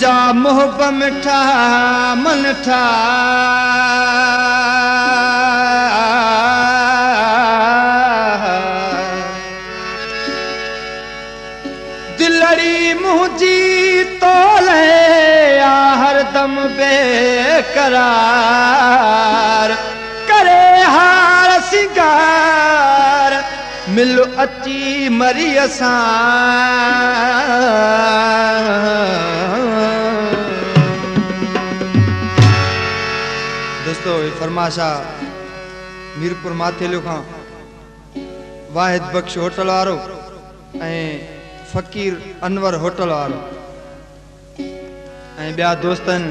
तुझा मोहब मिठा मन ठा दिलड़ी मुझी तोले हरदम बेकरार करे हार सिंगार मिलो अची मरी असां दोस्तों ये फरमाशा मीरपुर माथेलियो खां वाहिद बख्श होटल वारो फ़कीर अनवर होटल वारो ॿिया दोस्तन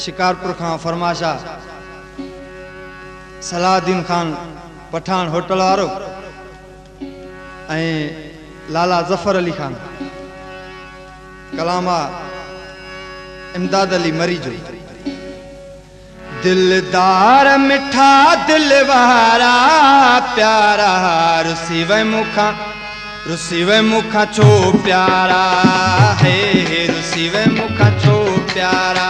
शिकारपुर खां फरमाशा सलाहुद्दीन खान पठान होटल वारो लाला जफर अली खान कलामा इमदाद अली मरी जो दिलदार मिठा दिल वारा प्यारा रुसीवे मुखा छो प्यारा है रुसीवे मुखा छो प्यारा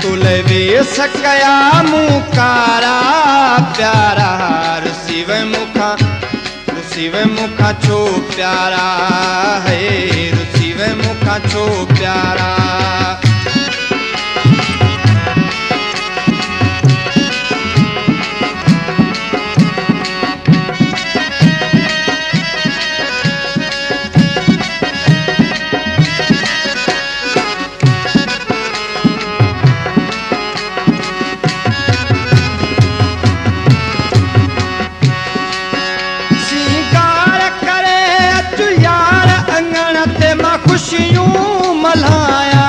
तुले वे सकया मुकारा प्यारा रुसीवे मुखा छो प्यारा है रुसीवे मुखा छो प्यारा खुशियों मल्हाया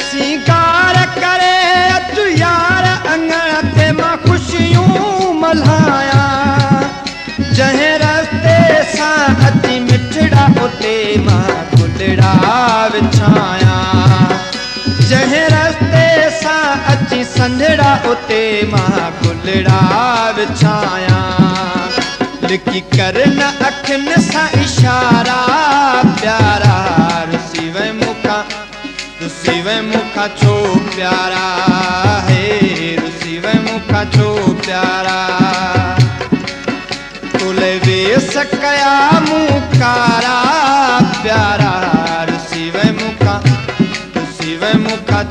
सिंगार करे अचु यार अंगण ते मां खुशियों मल्हाया जंहिं रस्ते सां अची मिठड़ा उते मां गुलड़ा विछाया जंहिं रस्ते सां अची संधड़ा उते मां गुलड़ा विछाया लिखी कर न अखियुनि सां इशारा प्यारा रुसीवे मुखा छो प्यारा है रुसीवे मुखा छो प्यारा तुले वे सकया मुकारा प्यारा रुसीवे मुखा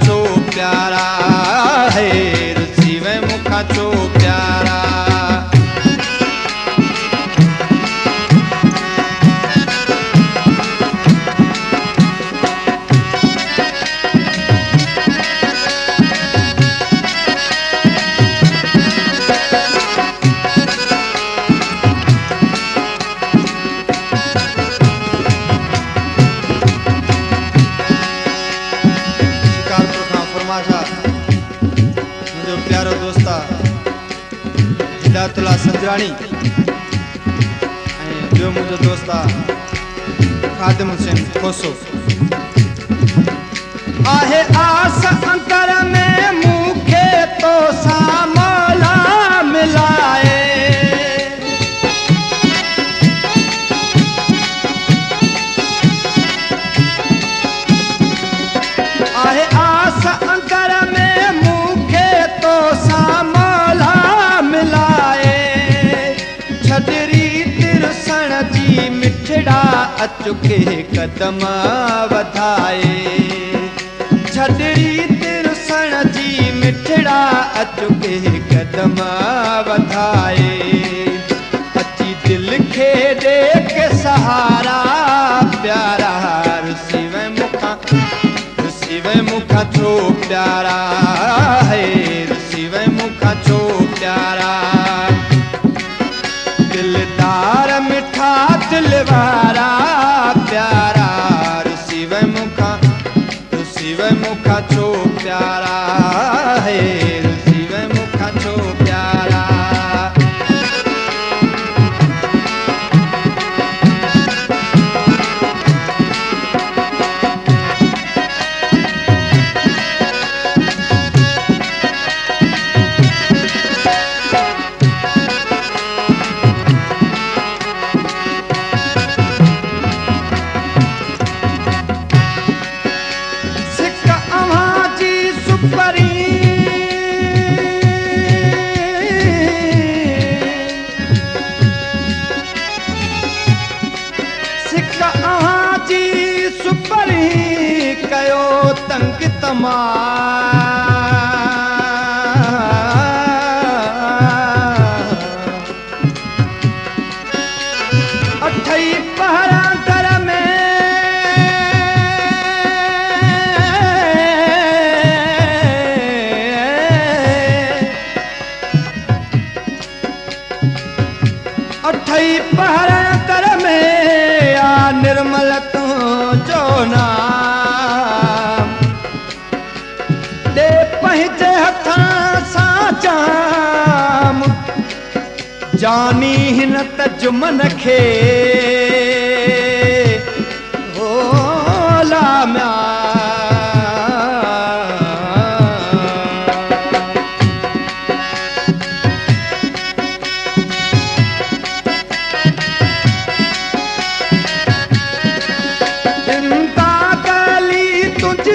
छो प्यारा है रुसीवे मुखा छो प्यारा मुझे प्यारो दोस्ता हिदायतुल्लाह संजराणी जो मुझे दोस्ता खादिम हुसैन खोसो आहे आस अंतर में मुखे तो सा मौला मिलाए आहे आस अंतर में मुखे तो सा मौला मिलाए छदरी तिरसण जी मिठड़ा अचुके कदम वधाए छदरी तिरसण जी मिठड़ा अचुके कदम वधाए अची दिल खे दे के सहारा प्यारा रुसीवे मुखा छो प्यारा है रुसीवे मुखा छो प्यारा दिलदार मिठा दिल वारा प्यारा रुसीवे मुखा छो प्यारा है रुसीवे मुखा छो प्यारा सुपरी सिक जी सुपरी कयो तंग तमा अठई पहरा दर में अठई पहरा दर में आ निर्मल तू जो नाम दे पंहिंजे हथां सां जाम जानी हिन तजुमन खे लाम्या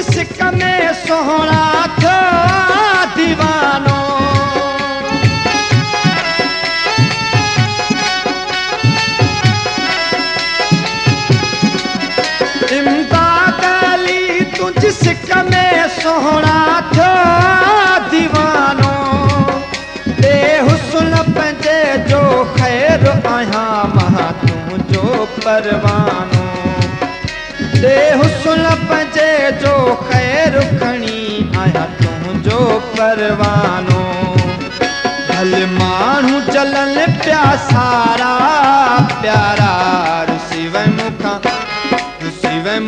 सिक में सोहना था दीवानो इमदाद अली तुझ सिक में सोहना था दीवानो दे हुस्न पंहिंजे जो ख़ैर आहियां मां तुंहिंजो परवानो दे हुस्न पंहिंजे जो ख़ैर खणी आहियां तुंहिंजो परवानो भल माण्हू जलन पिया सारा प्यारा रुसी वई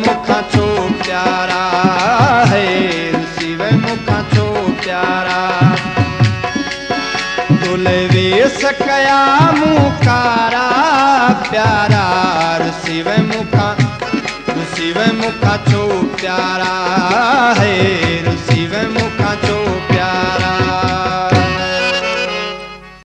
मूंखां छो प्यारा है रुसी वई मूंखां छो प्यारा तोले वेस कया मूं कारा प्यारा रुसी वई मूंखां छो प्यारा है।